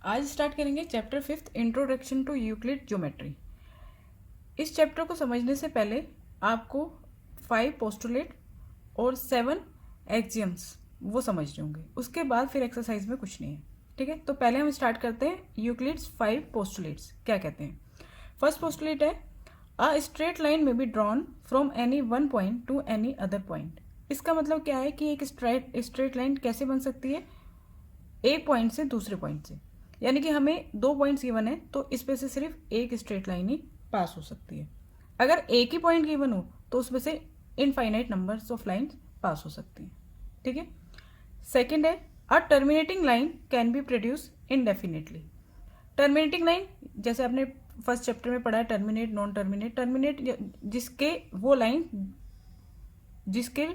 आज स्टार्ट करेंगे chapter 5 introduction to Euclid geometry. इस चैप्टर को समझने से पहले आपको 5 पोस्टुलेट और 7 एक्सियम्स वो समझने होंगे, उसके बाद फिर एक्सरसाइज में कुछ नहीं है। ठीक है, तो पहले हम स्टार्ट करते हैं यूक्लिड्स 5 पोस्टुलेट्स क्या कहते हैं। फर्स्ट पोस्टुलेट है अ स्ट्रेट लाइन में be drawn from any one point two any other point. इसका मतलब क्या है कि एक स्ट्रेट लाइन कैसे बन सकती है, एक पॉइंट से दूसरे पॉइंट से। यानी कि हमें 2 पॉइंट्स गिवन है तो इस पे से सिर्फ एक स्ट्रेट लाइन ही पास हो सकती है। अगर एक ही पॉइंट गिवन हो तो उसमें से infinite numbers of lines pass हो सकती हैं। ठीक है, सेकंड है अ terminating line can be produce indefinitely. Terminating line जैसे आपने फर्स्ट चैप्टर में पढ़ा है, टर्मिनेट, नॉन टर्मिनेट। टर्मिनेट जिसके वो लाइन जिसके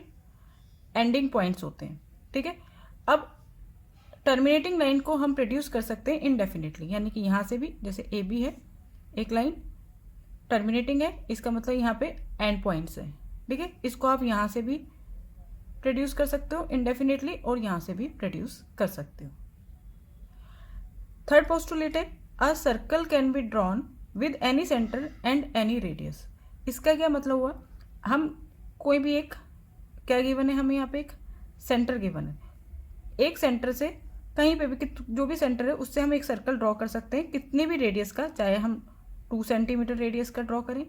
एंडिंग पॉइंट्स होते हैं। ठीक है, अब टर्मिनेटिंग लाइन को हम प्रोड्यूस कर सकते हैं इनडेफिनेटली, यानी कि यहाँ से भी जैसे ए बी है, एक लाइन टर्मिनेटिंग है, इसका मतलब यहाँ पे एंड पॉइंट्स है। ठीक है, इसको आप यहाँ से भी प्रोड्यूस कर सकते हो इनडेफिनेटली और यहाँ से भी प्रोड्यूस कर सकते हो। थर्ड पोस्टुलेट है a circle can be drawn with any centre and any radius. इसका क्या मतलब हुआ, हम कोई भी एक क्या गिवन है, हमें यहाँ पे एक सेंटर गिवन है, एक सेंटर से कहीं पे भी जो भी सेंटर है उससे हम एक सर्कल ड्रॉ कर सकते हैं कितने भी रेडियस का, चाहे हम 2 सेंटीमीटर रेडियस का ड्रॉ करें,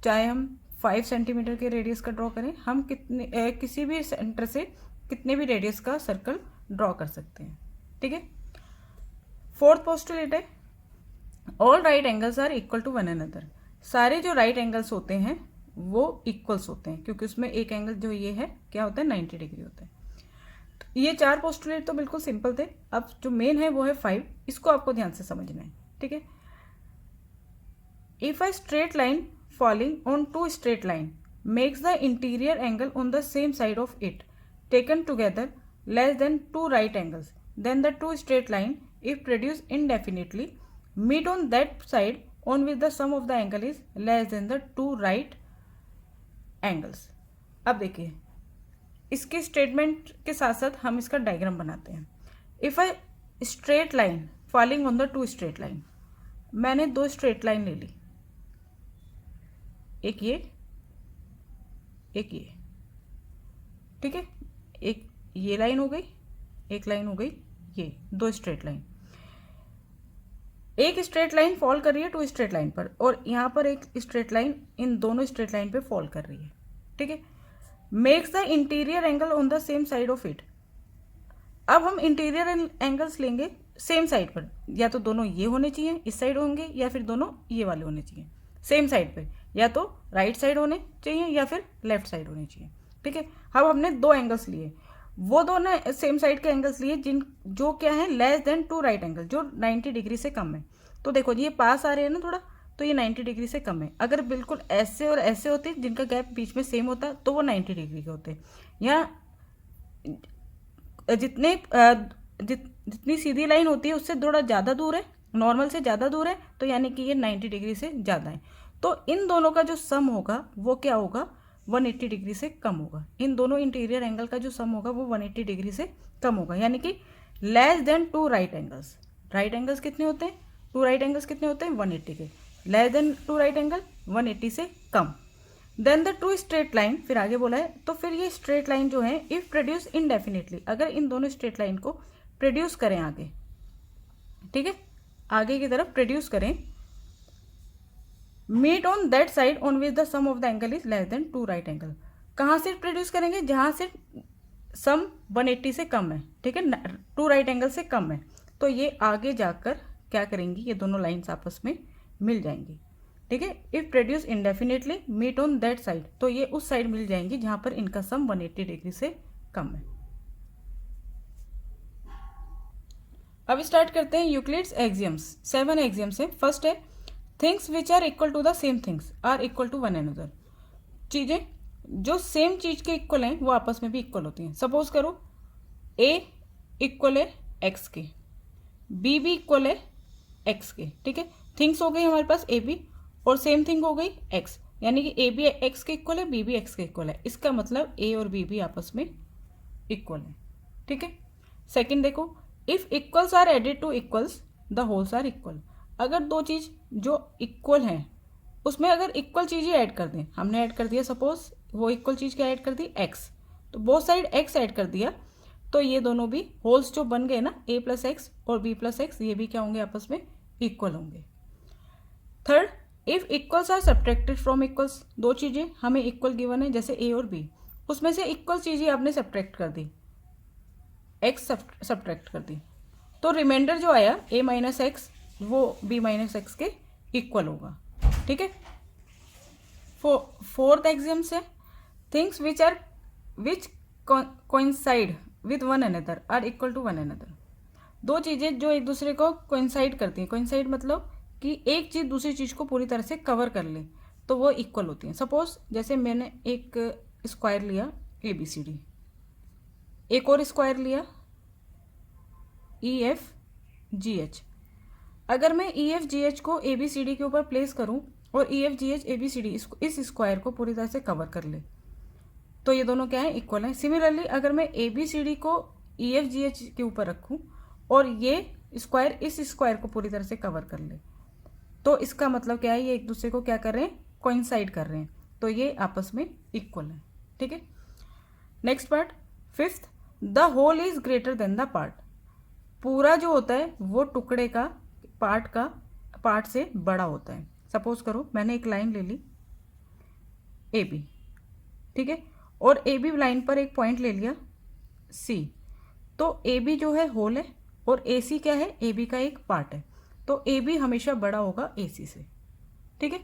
चाहे हम 5 सेंटीमीटर के रेडियस का ड्रॉ करें, हम किसी भी सेंटर से कितने भी रेडियस का सर्कल ड्रॉ कर सकते हैं। ठीक है, फोर्थ पोस्टुलेट है all right angles are equal to one another. सारे जो राइट एंगल्स होते हैं वो इक्वल्स होते हैं, क्योंकि उसमें एक एंगल जो ये है क्या होता है, 90 डिग्री होता है। ये 4 पोस्टुलेट तो बिल्कुल सिंपल थे, अब जो मेन है वो है 5, इसको आपको ध्यान से समझना है। ठीक है, if a straight line falling on 2 straight line makes the interior angle on the same side of it taken together less than 2 right angles, then the 2 straight line if produce indefinitely meet on that side on which the sum of the angle is less than the 2 right angles. अब देखिए, इसके statement के साथ साथ हम इसका diagram बनाते हैं। If a straight line falling on the 2 straight line, मैंने 2 स्ट्रेट लाइन ले ली, एक ये एक ये। ठीक है, एक ये लाइन हो गई, एक लाइन हो गई ये, 2 स्ट्रेट लाइन। एक स्ट्रेट लाइन फॉल कर रही है 2 स्ट्रेट लाइन पर, और यहाँ पर एक स्ट्रेट लाइन इन दोनों स्ट्रेट लाइन पे फॉल कर रही है। ठीक है, makes the interior angle on the same side of it. अब हम इंटीरियर एंगल्स लेंगे सेम साइड पर, या तो दोनों ये होने चाहिए इस साइड होंगे, या फिर दोनों ये वाले होने चाहिए सेम साइड पे, या तो राइट साइड होने चाहिए या फिर लेफ्ट साइड होने चाहिए। ठीक है, अब हमने 2 एंगल्स लिए, वो दोनों सेम साइड के एंगल्स लिए जिन जो क्या है लेस देन 2 राइट एंगल, जो 90 डिग्री से कम है। तो देखो ये पास आ रहे हैं ना थोड़ा, तो ये 90 डिग्री से कम है। अगर बिल्कुल ऐसे और ऐसे होते जिनका गैप बीच में सेम होता तो वो 90 डिग्री के होते। या जितनी सीधी लाइन होती है उससे थोड़ा ज़्यादा दूर है, नॉर्मल से ज़्यादा दूर है, तो यानी कि ये 90 डिग्री से ज़्यादा है। तो इन दोनों का जो सम होगा वो क्या होगा, 180 डिग्री से कम होगा। इन दोनों इंटीरियर एंगल का जो सम होगा वो 180 डिग्री से कम होगा, यानी कि less than 2 right angles. Right angles कितने होते हैं, 2 राइट एंगल्स कितने होते हैं, 180 के। लेस देन 2 राइट एंगल 180 से कम। देन द 2 स्ट्रेट लाइन, फिर आगे बोला है, तो फिर ये स्ट्रेट लाइन जो है इफ प्रोड्यूस इनडेफिनेटली, अगर इन दोनों स्ट्रेट लाइन को प्रोड्यूस करें आगे, ठीक है, आगे की तरफ प्रोड्यूस करें, meet on that side on which the sum of the angle is less than 2 right angle. कहाँ से प्रोड्यूस करेंगे, जहाँ से सम 180 से कम है। ठीक है, 2 राइट एंगल से कम है, तो ये आगे जाकर क्या करेंगी, ये दोनों लाइन्स आपस में मिल जाएंगी। ठीक है, if produce indefinitely meet on that side, तो ये उस साइड मिल जाएंगी जहां पर इनका सम 180 डिग्री से कम है। अब स्टार्ट करते हैं यूक्लिड्स एक्सियम्स। 7 एक्सियम्स है। फर्स्ट है things which are equal to the same things are equal to one another. चीजें जो सेम चीज के इक्वल हैं वो आपस में भी इक्वल होती हैं। सपोज करो ए इक्वल है एक्स के, बी भी इक्वल है एक्स के। ठीक है, थिंग्स हो गई हमारे पास ए बी, और सेम थिंग हो गई एक्स, यानी कि ए बी एक्स के इक्वल है, बी भी एक्स के इक्वल है। इसका मतलब ए और बी भी आपस में इक्वल है। ठीक है, सेकंड देखो if equals are added to equals the wholes are equal. अगर दो चीज जो इक्वल हैं उसमें अगर इक्वल चीज ही ऐड कर दें, हमने ऐड कर दिया सपोज वो इक्वल चीज क्या ऐड कर दी, एक्स, तो बोथ साइड एक्स ऐड कर दिया, तो ये दोनों भी होल्स जो बन गए ना a प्लस एक्स और b प्लस एक्स, ये भी क्या होंगे, आपस में इक्वल होंगे। Third, if equals are subtracted from equals, दो चीजें हमें इक्वल गिवन है जैसे a और b, उसमें से इक्वल चीज ही आपने सब्ट्रैक्ट कर दी, x सब्ट्रैक्ट कर दी, तो रिमाइंडर जो आया a माइनस एक्स वो b माइनस एक्स के इक्वल होगा। ठीक है। फोर्थ एग्जाम से things which coincide with one another are equal to one another. दो चीजें जो एक दूसरे को कोइंसाइड करती हैं, कोइंसाइड मतलब कि एक चीज दूसरी चीज को पूरी तरह से कवर कर ले, तो वो इक्वल होती हैं। सपोज जैसे मैंने एक स्क्वायर लिया ABCD, एक और स्क्वायर लिया EFGH। अगर मैं EFGH को ABCD के ऊपर प्लेस करूं और EFGH ABCD इस स्क्वायर को पूरी तरह से कवर कर ले, तो ये दोनों क्या है, इक्वल है। सिमिलरली अगर मैं ABCD को EFGH के ऊपर रखूं और ये स्क्वायर इस स्क्वायर को पूरी तरह से कवर कर ले, तो इसका मतलब क्या है, ये एक दूसरे को क्या कर रहे हैं, कोइंसाइड कर रहे हैं, तो ये आपस में इक्वल है। ठीक है। Next part, fifth, the whole is greater than the part. पूरा जो होता है वो टुकड़े का पार्ट से बड़ा होता है। सपोज करो मैंने एक लाइन ले ली AB, ठीक है, और AB लाइन पर एक पॉइंट ले लिया C, तो AB जो है होल है और AC क्या है, AB का एक पार्ट है, तो AB हमेशा बड़ा होगा AC से। ठीक है।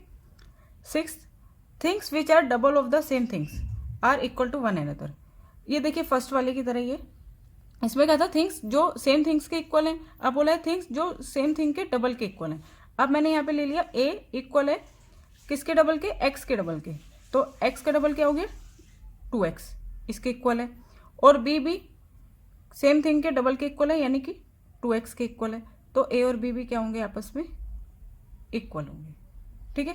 Six, things which are double of the same things are equal to one another. ये देखिए फर्स्ट वाले की तरह, ये इसमें क्या था, थिंग्स जो सेम थिंग्स के इक्वल हैं, अब बोला है थिंग्स जो सेम थिंग के डबल के इक्वल हैं। अब मैंने यहाँ पे ले लिया A इक्वल है किसके डबल के, X के डबल के, तो X का डबल क्या हो गया 2X, इसके इक्वल है, और B भी सेम थिंग के डबल के इक्वल है यानी कि 2X के इक्वल है, तो A और B भी क्या होंगे, आपस में इक्वल होंगे। ठीक है।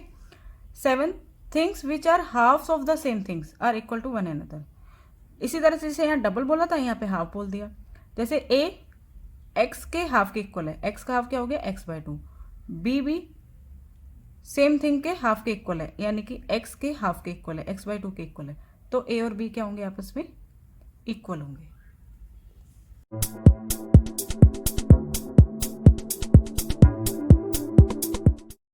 7, things which are halves of the same things are equal to one another. इसी तरह से जैसे यहाँ डबल बोला था, यहाँ पे हाफ बोल दिया। जैसे A X के हाफ के इक्वल है, X का हाफ क्या हो गया, X/2, B भी सेम थिंग के हाफ के इक्वल है यानी कि X के हाफ के इक्वल है, X/2 के इक्वल है, तो A और B क्या होंगे, आपस में इक्वल होंगे।